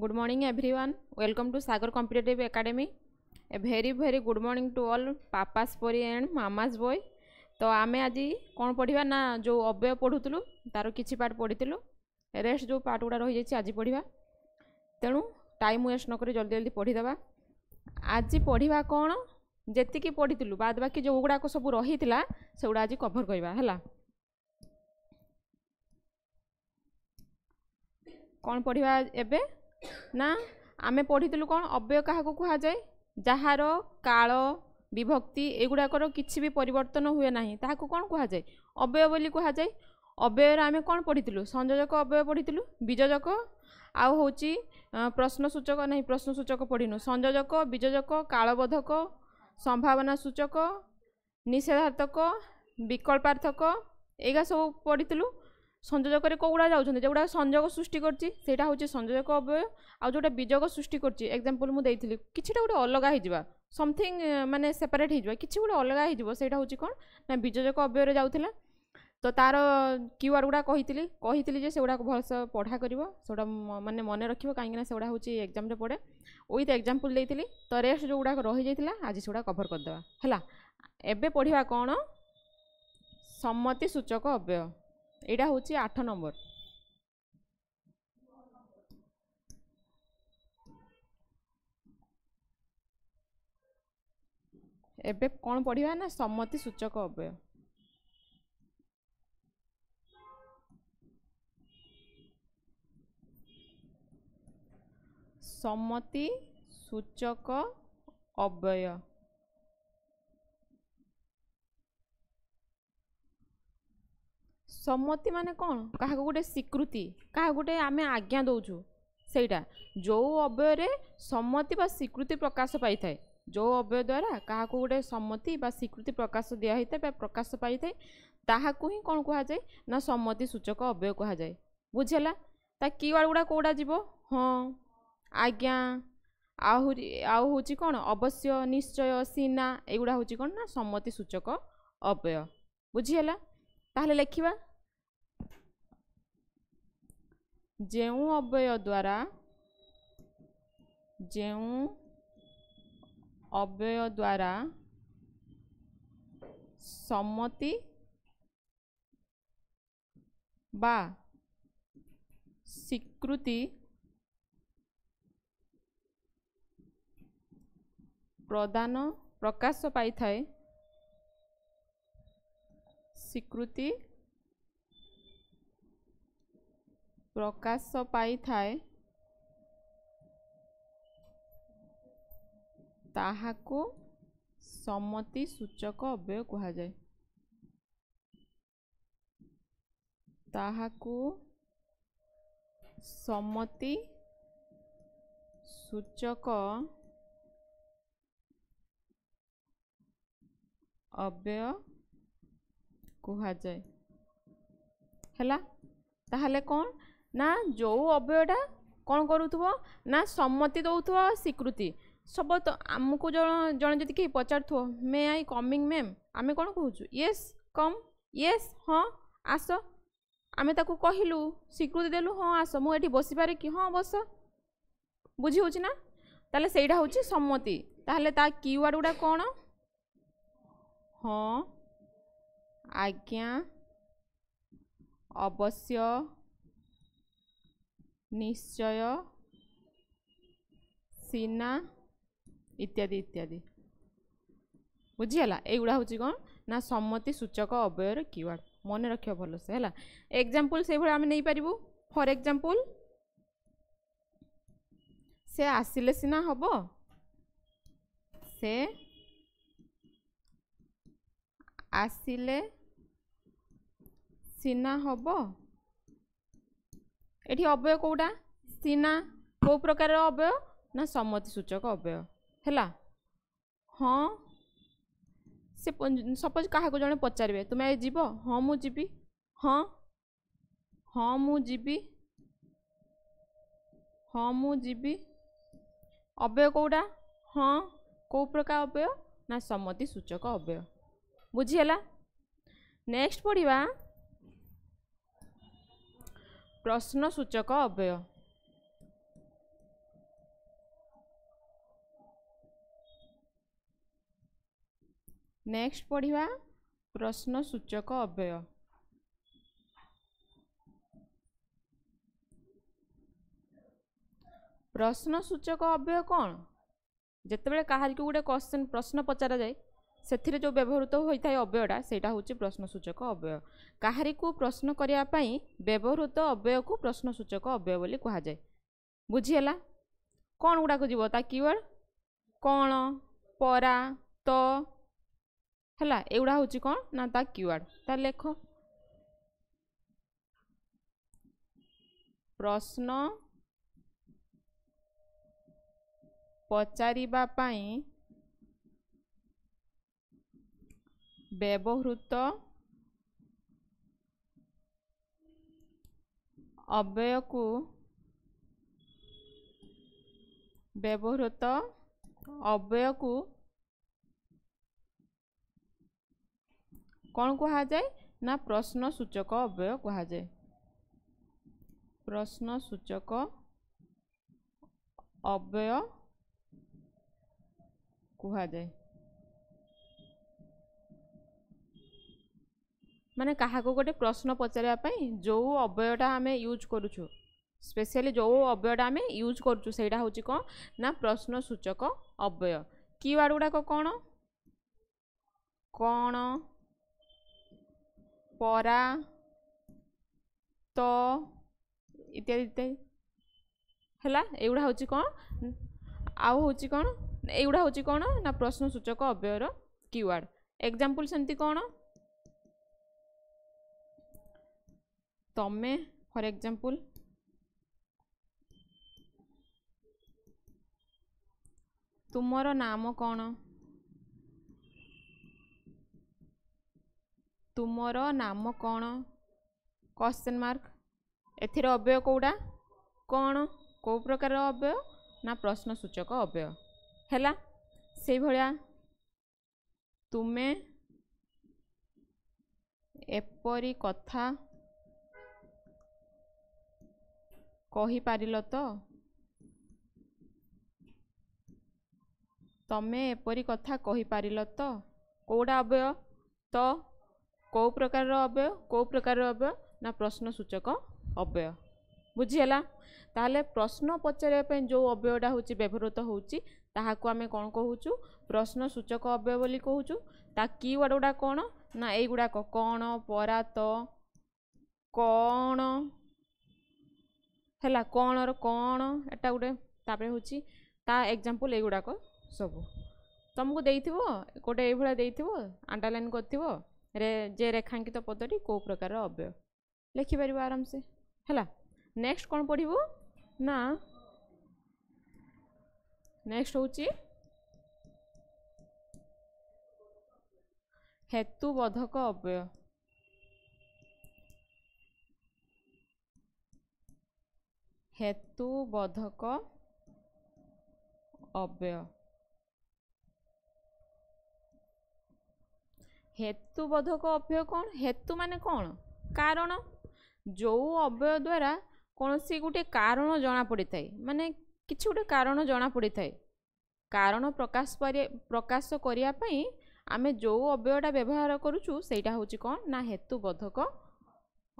Good morning everyone. Welcome to Sagar Competitive Academy. A very good morning to all papas pori and mamas boy. तो आमे आज कौन पढ़ा ना जो अव्यय पढ़ुलु तार किछि पार्ट पढ़ीलु रेस्ट जो पार्ट गुड़ा रही जाइए आज पढ़ा तेणु टाइम वेस्ट नक जल्दी जल्दी पढ़ीदे आज पढ़ा कौन जी पढ़ीलु बाद बाकी जो गुड़ाक सब रही से गुड़ा आज कभर करवा है कौन पढ़ा एबे ना आमे पढ़ीलु कौन अव्यय क्या कह जाए जार काल विभक्ति एगुड़ाकर किसी भी परिवर्तन हुए ना ताकू कौन कह जाए अव्यय बोली कह जाए अव्यय आमे कौन पढ़ीलु संयोजक अव्यय पढ़ीलु बीजोजक आउ होची प्रश्नसूचक नहीं प्रश्नसूचक पढ़ीनु संयोजक बीजोजक कालबोधक संभावना सूचक निषेधार्थक विकल्पार्थक एगा सब पढ़ीलु संयोजक कौड़ा जाऊँ जोड़ा संयोग सृष्टि करटा हूँ संयोजक अव्यय आउ जोटा बीजक सृष्टि कर एग्जांपल मुझे किसी गोटे अलग हो समथिंग माने सेपरेट हो किसी गोटे अलग होटा हूँ कौन ना बीजक अव्यय जाऊला तो तार कीवर्ड गुड़ा कही से गुड़ाक भलसे पढ़ा कर माने मन रखियो कहीं से गुड़ा हूँ एग्जाम पड़े विथ एग्जांपल देती तो रेस्ट जो गुड़ाक रही जाता आज से कभर करदेवा है एबे पढ़ा कौन सम्मति सूचक अव्यय एटा हूँ 8 नंबर एबे कौन पढ़ा ना सम्मति सूचक अव्यय सम्मति सूचक अव्यय सम्मति माने कौन क्या गोटे स्वीकृति क्या गोटे आमे आज्ञा दौचु सेटा जो अव्यय रे सम्मति बा स्वीकृति प्रकाश पाई थाए जो अव्यय द्वारा क्या गोटे सम्मति बा स्वीकृति प्रकाश दिया होता है प्रकाश पाई थाए ताहाकू ही कौन कह जाए ना सम्मति सूचक अव्यय कह जाए बुझेला ता कीवर्ड गुड़ा कोड़ा जीवो हाँ आज्ञा आउ हूँ कौन अवश्य निश्चय सीना एगुड़ा हूँ कौन ना सम्मति सूचक अव्यय बुझीगला ताहले लिखिबा जेउ अव्यय द्वारा सम्मति बा स्वीकृति प्रदान प्रकाश पाई थाए स्वीकृति प्रकाश पाई थाए ताहाकू सम्मति सूचक अव्यय कहा जाए ताहाकू सम्मति सूचक अव्यय कहा जाए हैला ताहले कौन ना जो अव्ययटा कौन करूथबो ना सम्मति दउथबो स्वीकृति सब तो आमको जन जदि कहीं पचारुथबो मे आई कमिंग मैम आमे कौन कहूँ येस कम येस हाँ आस आमे ताकू कहिलु स्वीकृति देलु हाँ आस मु एठी बसी पारे कि हाँ बस बुझी होची ना ताले सेटा होची सम्मति ताहले ता कीवर्ड गुडा कौन हाँ आज्ञा अवश्य निश्चय सीना इत्यादि इत्यादि बुझीगला एगुड़ा हूँ कौन ना सम्मति सूचक अव्ययर कीवर्ड मन रख भल से है एग्जांपल से भाई आम नहीं पारिबु फॉर एग्जांपल से आसिले सीना हब से आसिले सीना हब एठी अव्यय कोड़ा सीना को प्रकार अव्यय ना सम्मति सूचक अव्यय हैला हाँ से सपोज क्या जड़े पचारे तुम्हें जीव हाँ मु जीवी हाँ हाँ मु जीवी हाँ मु जीवी अव्यय कोड़ा हाँ को प्रकार अव्यय ना सम्मति सूचक अव्यय बुझीगला नेक्स्ट पढ़िबा प्रश्न सूचक अव्यय नेक्स्ट पढ़िवा प्रश्नसूचक अव्यय। प्रश्नसूचक अव्यय कौन? जितेबाला कहार को गोटे क्वेश्चन प्रश्न पचरा जाए से जो व्यवहृत होता है अव्ययटा सेटा हूँ प्रश्नसूचक अव्यय। कहारी को प्रश्न करने व्यवहृत अव्यय को प्रश्नसूचक अव्यय बोली कहा जाए। बुझीगला कौन गुड़ाक जीव ता कीवर्ड कौन परा तो है एगुड़ा हूँ कौन ना ता कीवर्ड। ता लेख प्रश्न पचारिबा पाई व्यवहृत अव्यय को कौन कहा जाए ना प्रश्नसूचक अव्यय कहा जाए। प्रश्नसूचक अव्यय कहा जाए माने कहा को गोटे प्रश्न पचारिया पाई जो अव्ययटा आम यूज करूछु स्पेशली जो अव्ययटा आम यूज करूछु सेटा होची कौन ना प्रश्नसूचक अव्यय। कीवर्ड गुड़ाक कौन कौन परा तो इत्यादि इत्यादि है एगुड़ा हूँ कौन आउ हूँ कौन एगुड़ा हूँ कौन ना प्रश्नसूचक अव्ययर कीवर्ड। एग्जांपल सेमती कौन तमे फॉर एग्जांपल तुमर नाम कौन तुमर नाम कौन क्वेश्चन मार्क एथिर अव्यय कौड़ा कौन कौ प्रकार अव्यय ना प्रश्नसूचक अव्यय हैला। से भलिया तुमे एपरी कथा कही पारिल तो तमे एपरी कथा कही पारिल तो कौड़ा अव्यय तो कौ प्रकार अव्यय ना प्रश्नसूचक अव्यय। बुझीगला ताहले प्रश्न पचारे जो अव्ययटा हूँ व्यवहृत होची ताहाको आमे कौन कहूचु प्रश्नसूचक अव्यय बोली कहूचु। ता कीवर्ड गुड़ा कौन ना एई गुड़ाक कौन परा तो कौन है कौन कौन एटा गोटे तापर हूँ ता एग्जांपल एई गुड़ाक सब तुमको देइथिबो गोटे एई भळा देइथिबो अंडरलाइन करथिबो जे रेखांकित पदटी को प्रकार अव्यय लिखि परिबो आराम से हैला। नेक्स्ट कौन पढ़िबो ना नेक्स्ट होची हेतुबोधक अव्यय। हेतुबोधक अव्यय हेतुबोधक अव्यय कौन हेतु माने कौन कारण जो अव्यय द्वारा कौन सी गोटे कारण जना पड़ी थाए माने किछि गोटे कारण जना पड़ी थाए कारण प्रकाश करिया पई आमे जो अव्ययटा व्यवहार करूछु सेटा होची कौन ना हेतुबोधक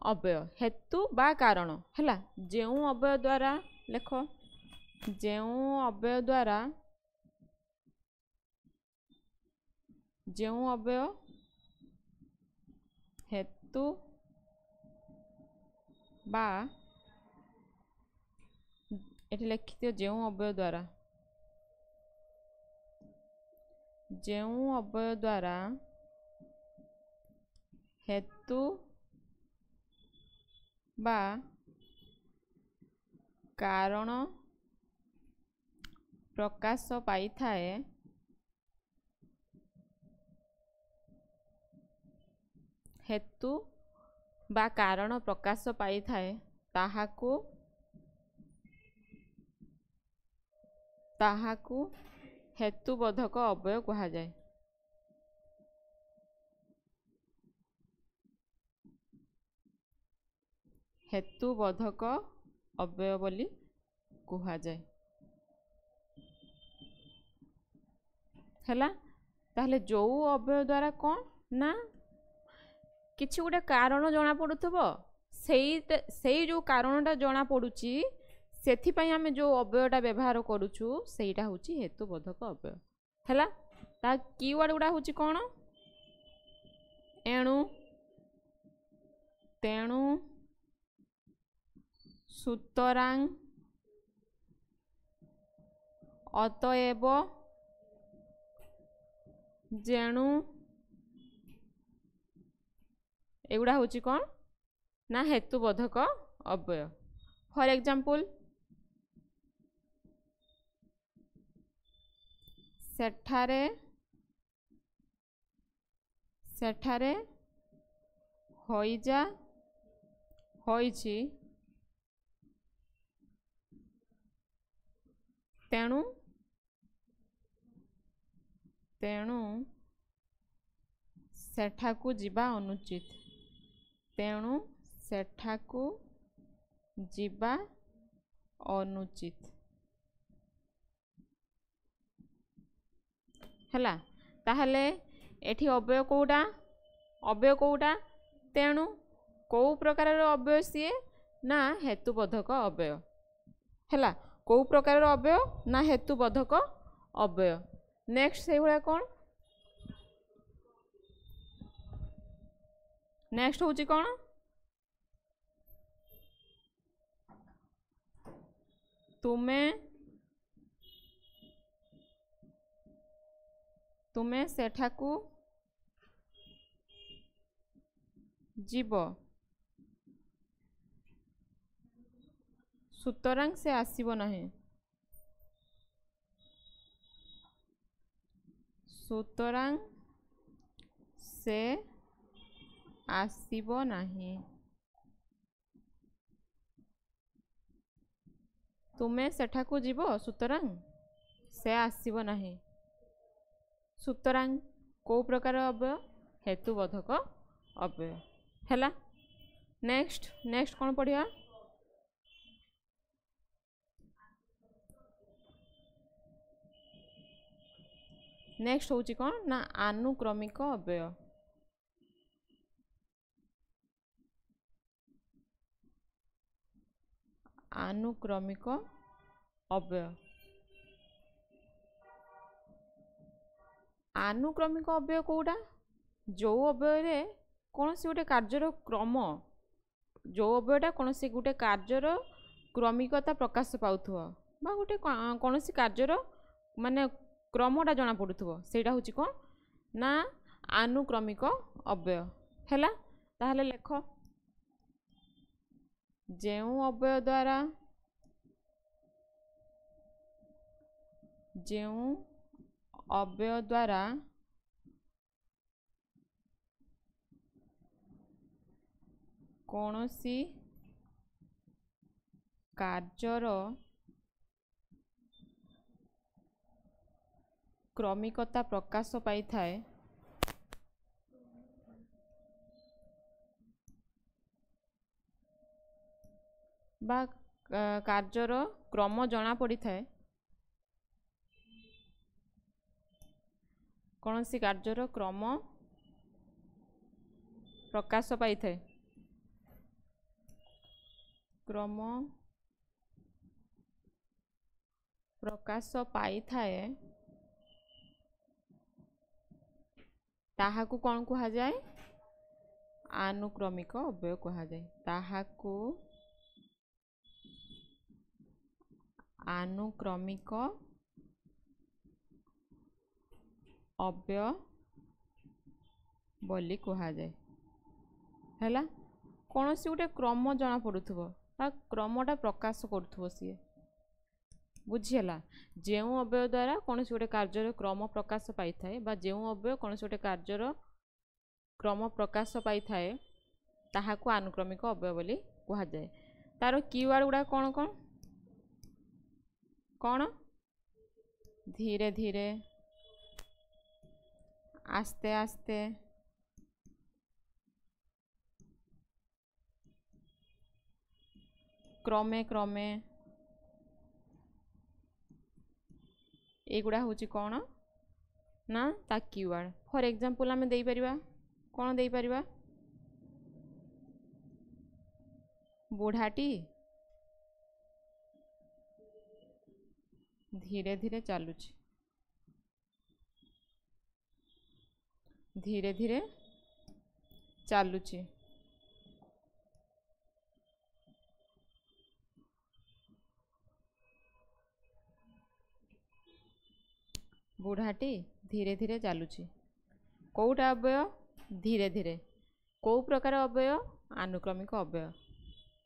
अव्यय। हेतु बा कारण हैला जेउ अव्यय द्वारा लेख जेउ अव्यय हेतु बा एठी लिखिथियो जेउ अव्यय द्वारा हेतु बा कारण प्रकाश पाई थाए हेतु बा कारण प्रकाश पाई थाए ताहाकू हेतुबोधक अव्यय कहा जाए। हेतुबोधक अव्यय बोली कहा जाए हैला। ताहले जो अव्यय द्वारा कौन ना किछि गोटे कारण जना पड़ुथबो सेई जो कारणटा जना पड़ुची सेथिपाई आमे जो अव्ययटा व्यवहार करूछु सेईटा होची हेतुबोधक अव्यय हैला। ता कीवर्ड गुडा होची कोन एणु तेणु सुतरां अतएव जेणु एगुड़ा होची कौन ना हेतुबोधक अव्यय। फॉर एग्जांपल सेठारे सेठारे होइजा होइची तेणु तेणु सेठाकू जिबा अनुचित तेणु सेठाकू जिबा अनुचित हैला। ताहले एठी अव्यय कोउटा तेणु को प्रकार अव्यय सीए ना हेतुबोधक अव्यय हैला। को प्रकार अव्यय ना हेतुबोधक अव्यय। नेक्स्ट से भला कौन नेक्स्ट होची कौन तुमे सेठाकू जीव सुतरां से आसीबो नाही सुतरां से आसीबो नाही तुमे सेठाकू जीव सुतरां से आसीबो नाही। सुतरां को प्रकार अव्यय हेतुबोधक अव्यय हैला। नेक्स्ट नेक्स्ट कौन पढ़िया नेक्स्ट होची कौन ना आनुक्रमिक अव्यय। आनुक्रमिक अव्यय आनुक्रमिक अव्यय कोउटा जो अव्यय रे कौन सी गोटे कार्यर क्रम जो अव्ययटा कौन सी गोटे कार्यर क्रमिकता प्रकाश पाउथो बा गोटे कौन सी कार्यर माने क्रमटा जना पड़ुथबो सेटा होची कौन ना आनुक्रमिक अव्यय हैला। ताहले लेख जेउ अव्यय द्वारा कौनसी कार्यर क्रमिकता प्रकाश पाई थाए बा कार्यर क्रम जना पड़ी थाए कौन सी कार्यर क्रम प्रकाश पाई थाए क्रम प्रकाश पाई थाए ताहाकू कौन कहा जाए आनुक्रमिक अव्यय कहा जाए। ताहाकू आनुक्रमिक अव्यय बोली कहा जाए हैला। कौन सी गोटे क्रम जना पड़ुथबो ता क्रमटा प्रकाश करुथबो सी बुझीला। जेउ अव्यय द्वारा कौन सी गोटे कार्यर क्रम प्रकाश पाई थाए बा जेउ अव्यय कौन सी गोटे कार्यर क्रम प्रकाश पाई थाए ताहाकू आनुक्रमिक अव्यय बोली कहा जाए। तार कीवर्ड गुडा कौन कौन कौन धीरे धीरे आस्ते आस्ते क्रमे क्रमे एगुड़ा हूँ कौन ना ता कीवर्ड। फॉर एग्जांपल आमे देई परिबा कोन देई परिबा बुढ़ाटी धीरे धीरे चलुची धीरे धीरे चलुची बुढ़ाटी धीरे धीरे चलुची कोटा अव्यय धीरे धीरे को प्रकार अव्यय आनुक्रमिक अव्यय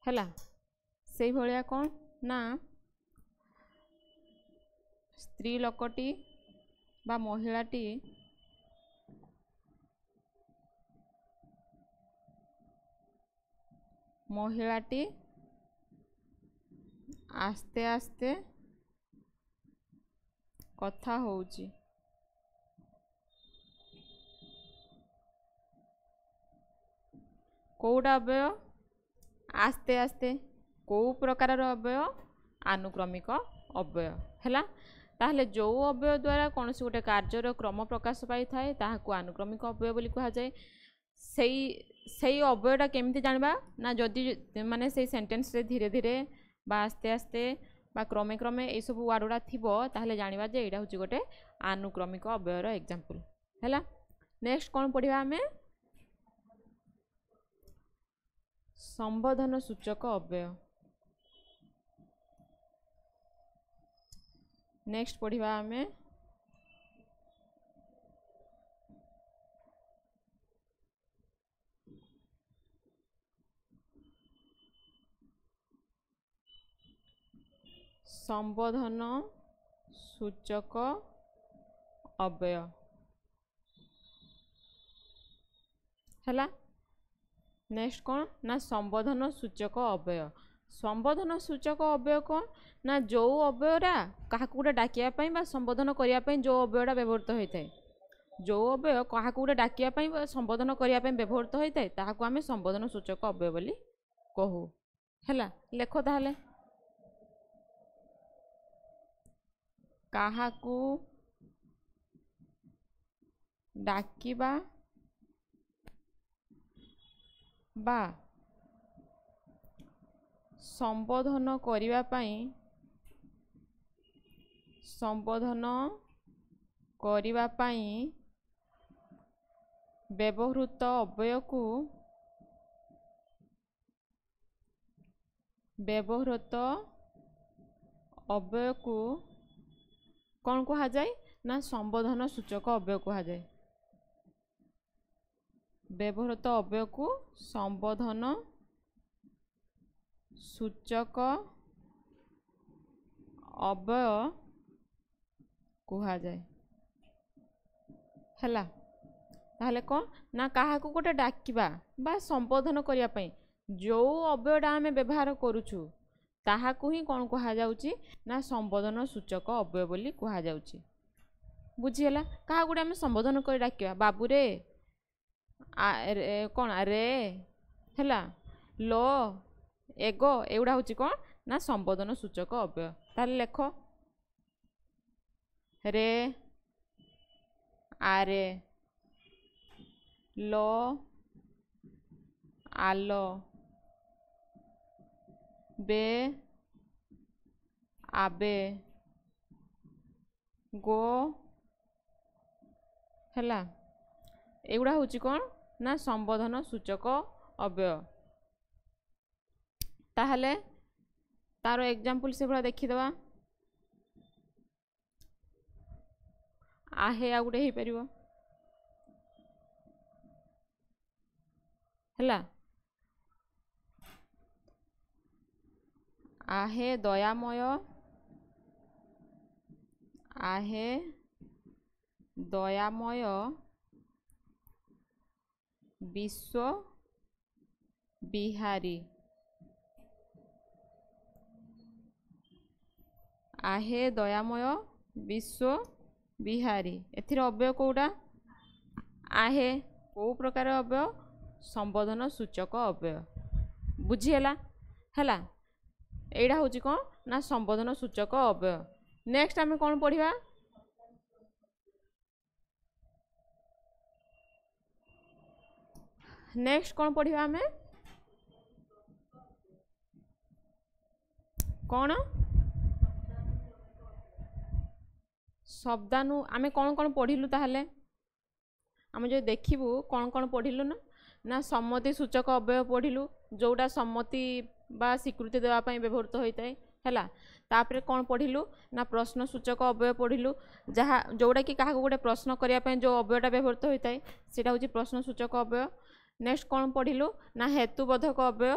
हैला से भलिया कौन ना स्त्री लोकटी बा महिलाटी महिलाटी आस्ते आस्ते कथा होउची कोटा अव्यय आस्ते आस्ते को प्रकार अव्यय आनुक्रमिक अव्यय हैला ताहले जो अव्यय द्वारा कौन से गोटे कार्यर क्रम प्रकाश पाई थाए ताहाकु अनुक्रमिक अव्यय बोली कहा जाए सही अव्ययटा केमिति जानबा ना जदि माने सही सेंटेंस रे धीरे धीरे बा आस्ते आस्ते बा क्रमे क्रमे ए सब वर्ड गुडा थिबो ताहले जानिबा जे एटा होची गोटे आनुक्रमिक अव्ययर एग्जांपल हैला नेक्स्ट कोन पढिबा हमें संबोधन सूचक अव्यय नेक्स्ट पढ़िबा हमें संबोधन सूचक अव्यय हैला नेक्स्ट कौन ना संबोधन सूचक अव्यय संबोधन सूचक अव्यय कौन ना जो अव्ययरा क्या गोटे डाकिया बा संबोधन करने जो अव्ययटा व्यवहृत होता है जो अव्यय क्या गोटे डाकिया संबोधन करने व्यवहृत होता है ताहाकु आमे संबोधन सूचक अव्यय बोली कहू हैला लेख ताहले काहाकु डाकिबा बा संबोधन करिबा पई संबोधन करिबा पई व्यवहृत अव्ययकु कौन कहा जाए ना संबोधन सूचक अव्यय कहा जाए व्यवहृत अव्यय को संबोधन सूचक अव्यय कहा जाए हैला ताहले कौन ना काहा को गोटे डाकिबा बा संबोधन करिया पई जो अव्ययटा आमे व्यवहार करूछु ताहाकु ही कौन कहा जाउची ना संबोधन सूचक अव्यय बोली कहा जाउची बुझियला काहा गुडे आमे संबोधन कर डाकिबा बाबू रे कौन रे हैला लो एगो एउडा होची कौन ना संबोधन सूचक अव्यय ताले लेख रे आरे लो आलो बे आबे गो हैला एगुड़ा होची कौन ना संबोधन सूचक अव्यय ताहले तार एग्जांपल से भला देखि दवा आहे आ गुटे हे परिबो हैला आहे दयामय विश्व बिहारी आहे दयामय विश्व बिहारी एथिर अव्यय कोउटा आहे को प्रकार अव्यय संबोधन सूचक अव्यय बुझिहेला हैला एडा होची कौन ना संबोधन सूचक अव्यय नेक्स्ट आमे कौन पढ़िबा नेक्स्ट कौन पढ़िबा आमे कौन शब्दानु आमे कौन कौन पढ़िलु ताहले आमे जो देखिबु कौन पढ़िलु ना सम्मति सूचक अव्यय पढ़िलु जोटा सम्मति बा स्वीकृति देवा पई व्यवहृत होइताय हैला तापरे कौन पढ़िलु ना प्रश्न सूचक अव्यय पढ़िलु जहा जोटा कि काहा गोटे प्रश्न करिया पई जो अव्ययटा व्यवहृत होइताय सेटा होची प्रश्न सूचक अव्यय नेक्स्ट कौन पढ़िलु ना हेतुबोधक अव्यय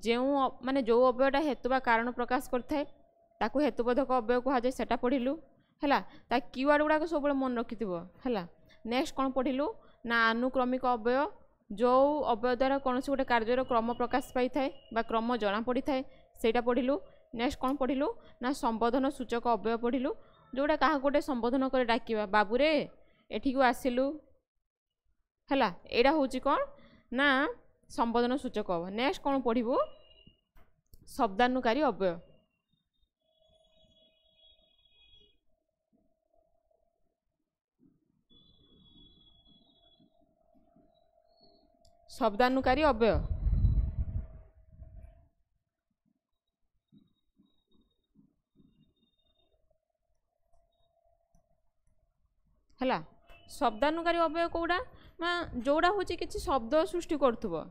जो माने जो अव्ययटा हेतु बा कारण प्रकाश करथाय ताकू हेतुबोधक अव्यय कहा जाय सेटा पढ़िलु हैला ता कीवर्ड गुडा को सब मन रखिथिबो हैला नेक्स्ट कौन पढ़िलु ना अनुक्रमिक अव्यय जो अव्यय द्वारा कौन से गोटे कार्यर क्रम प्रकाश पाई थाए बा क्रम जना पड़ी थाए सेटा पढ़िलु नेक्स्ट कौन पढ़िलु ना संबोधन सूचक अव्यय पढ़िलु जोटा क्या गोटे संबोधन कर डाकिबा बाबू रे एठी को आसिलु हैला एडा होची कौन ना संबोधन सूचक अव्यय नेक्स्ट कौन पढ़िबु शब्दानुकारी अव्यय शब्दानुकारी अव्यय हैला शब्दानुकारी अव्यय कोडा ना जोड़ा होची किछि शब्द सृष्टि करथुबो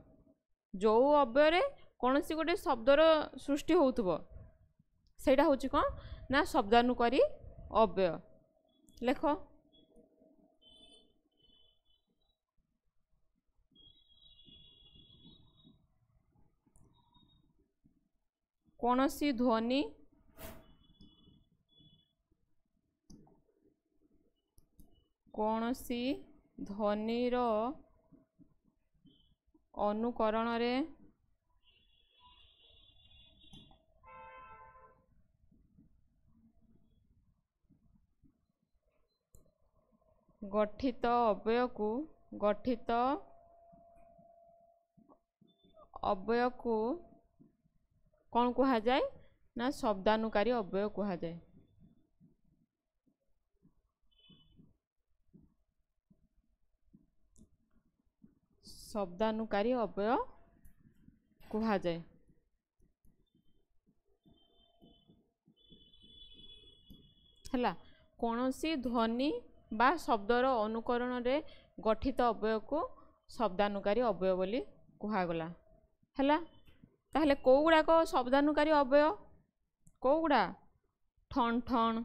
जो अव्यय रे कोनसी गोटे शब्दर सृष्टि होउथुबो सेटा होची कोन ना शब्दानुकारी अव्यय लेखो कोनसी ध्वनि कोनसी ध्वनिर अनुकरण रे गठित अव्यय को कौन कहा जाए ना शब्दानुकारी अव्यय कहा जाए शब्दानुकारी अव्यय कहा जाए हैला कौनसी ध्वनि बा शब्दर अनुकरण रे गठित अव्यय को शब्दानुकारी अव्यय बोली कहागला हैला ताहले को गुड़ाक शब्दानुकारी अव्यय को गुड़ा ठन ठन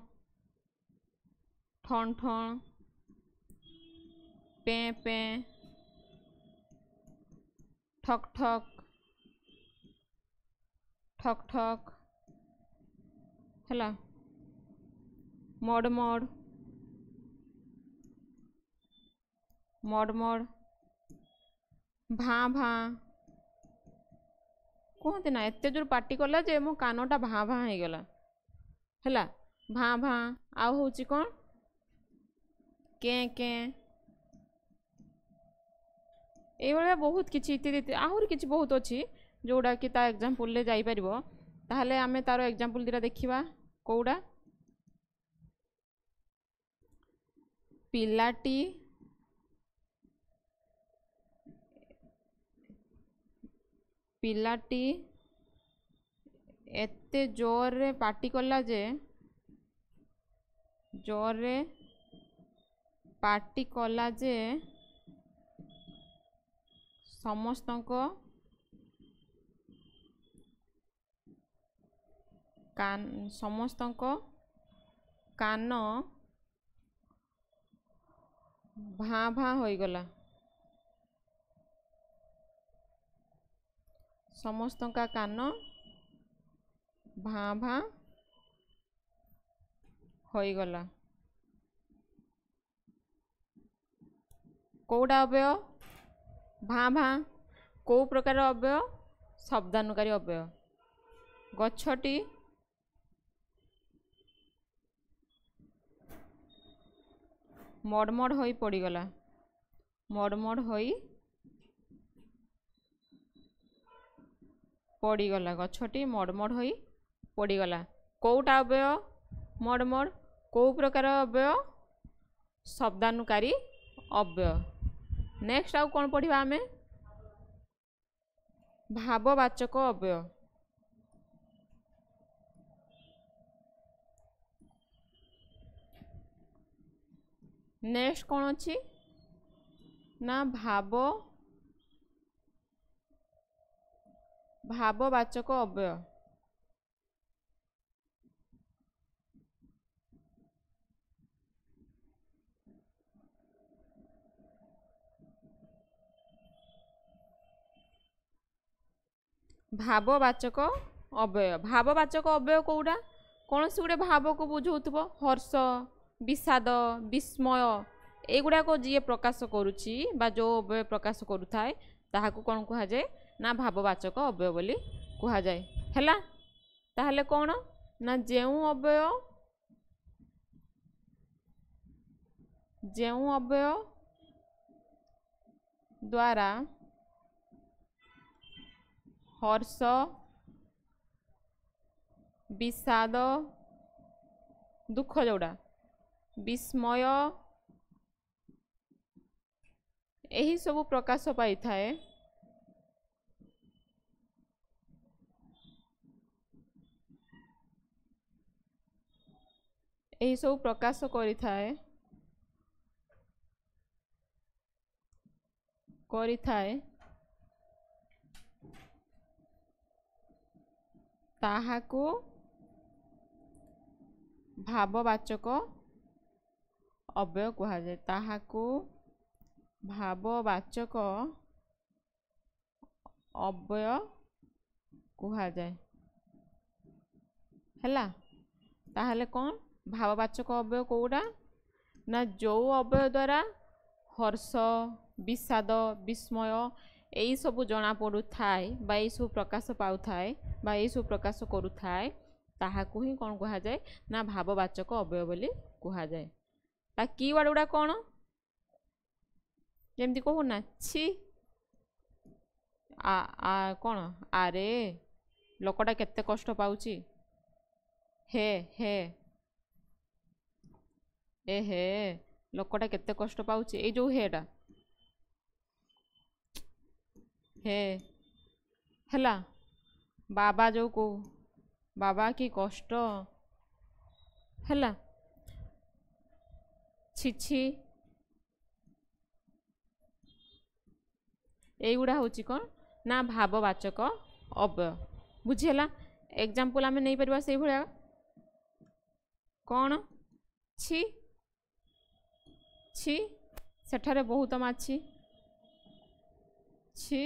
ठन ठन पे पे ठक ठक ठक ठक हैला मड मड मड मड भाँ भाँ कहते ना एत जोर पार्टी कला जे मो कानटा भाँ भाँ हो गला हैला भाँ भाँ आउ होची कौन के ये बहुत किछि इत्यादि आहुरी किछि बहुत अच्छी जोड़ा कि ता एग्जांपल ले जाई परिबो ताहले आमे तारो एग्जांपल दिरा देखिबा कोउडा पिलाटी पिलाटी एते जोर रे पार्टी कला जे जोर रे पार्टी कला जे समस्तको कान भाँ भाँ हो गला समस्त का कान भाँ भाँ हो गला कोडा अव्यय भाँ भाँ को प्रकार अव्यय शब्दानुकारी अव्यय गछटी मडमड होई पड़ीगला मडमड होई पड़ीगला गछटी मडमड होई पड़ीगला कोटा अव्यय मडमड को प्रकार अव्यय शब्दानुकारी अव्यय नेक्स्ट आउ कौन पढ़ा आमे भाववाचक अव्यय नेक्स्ट कौन अच्छी ना भाववाचक अव्यय भाववाचक अव्यय कौटा कौन सी गोटे भाव को बुझाउथबो हर्ष विषाद विस्मय एगुड़ाक जी प्रकाश करुच्ची बा जो अव्यय प्रकाश करुए ताहाकू कौन कह जाए ना भाववाचक अव्यय बोली कह जाए हैला ताहले कौन ना जेउ अव्यय द्वारा हर्ष विषाद दुख जोड़ा विस्मय यही सब प्रकाश पाई थाए यही सब प्रकाश करि थाए ताहाकू भाववाचक अव्यय कह जाए ताहाकू भाववाचक अव्यय कह जाए हैला ताहले कौन भाववाचक अव्यय कौटा ना जो अव्यय द्वारा हर्ष विषाद विस्मय यही सब जना पड़ू थाए बा यही सब प्रकाश पाउ थाए बा यही सब प्रकाश करू थाए ताहाकू ही कौन कह जाए ना भाववाचक अव्यय बोली कह जाए ता कीवर्ड गुड़ा कौन जमती कहू ना छी कौन आरे लोकटा केते कष्ट पाउची हे हे ए हे लोकटा केते कष्ट पाउची ए जो हेटा हे हैला बाबा जो को बाबा की कष्ट हैला छी एगुड़ा हूँ कौन ना भाववाचक अव्यय बुझीला एग्जांपल आम नहीं पार से भाया कौन छी छी सेठारे बहुत माछी छी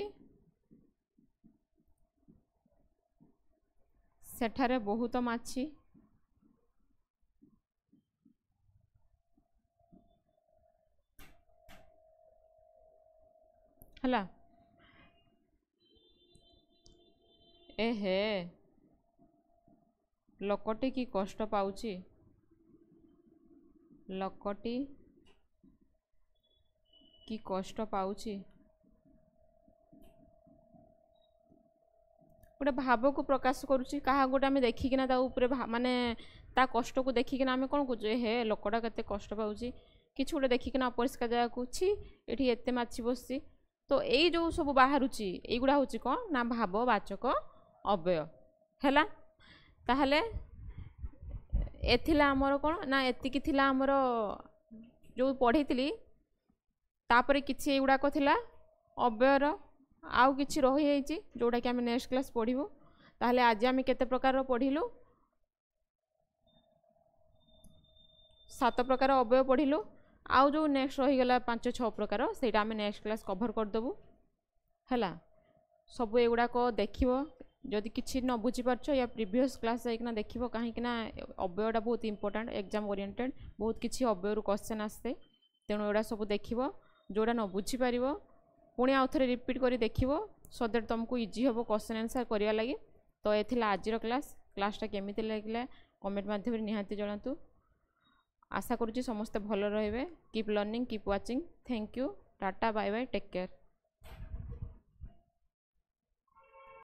सेठारे बहुत माछी हला एहे लोकटी की कष्ट पाउची लोकटी की कष्ट पाउची गोटे भाव को प्रकाश करुच्ची क्या गोटे आम देखिकिना माने ता कष्ट को देखिकिना आम कौन कहे हे लोकटा केते कष्ट पाउची किसी गोटे देखिकिना अपरिष्कार जगह को छी एठी एते माछी बसची तो यही जो सब बाहरुची एगुड़ा हूँ कौन ना भाववाचक अव्यय हैला ताहले एथिला आमर कौन ना एतिकी थिला आमर जो पढ़ी तापर किछि एगुड़ाक थिला अव्ययर आउ किछि रही जाइछि जोटा कि आम नेक्स्ट क्लास पढ़िबो ताहले आज आम केते प्रकार पढ़िलु 7 प्रकार अव्यय पढ़िलु आउ जो नेक्स्ट रहीगला 5-6 प्रकार सेटा आम नेक्स्ट क्लास कभर करदेबु हैला सब एगुड़ाक देखिबो जदि किछि न बुझी पारछो या प्रीवियस क्लास जाइकिना देखिबो काहे कि ना अव्ययटा बहुत इंपोर्टेंट एग्जाम ओरिएंटेड बहुत किछि अव्यय रु क्वेश्चन आस्ते तेणु एडा सब देखिबो जोड़ा न बुझी पारिबो पुणी आउ थे रिपीट करी देखिबो सो दैट तुमको इजी हेबो क्वेश्चन आंसर करिया लागि तो एथिला आजिर क्लासटा केमिति लागिला कमेंट माध्यम निहाती जणातु आशा करूची समस्त भल रहिबे keep learning keep watching thank you tata bye bye take care.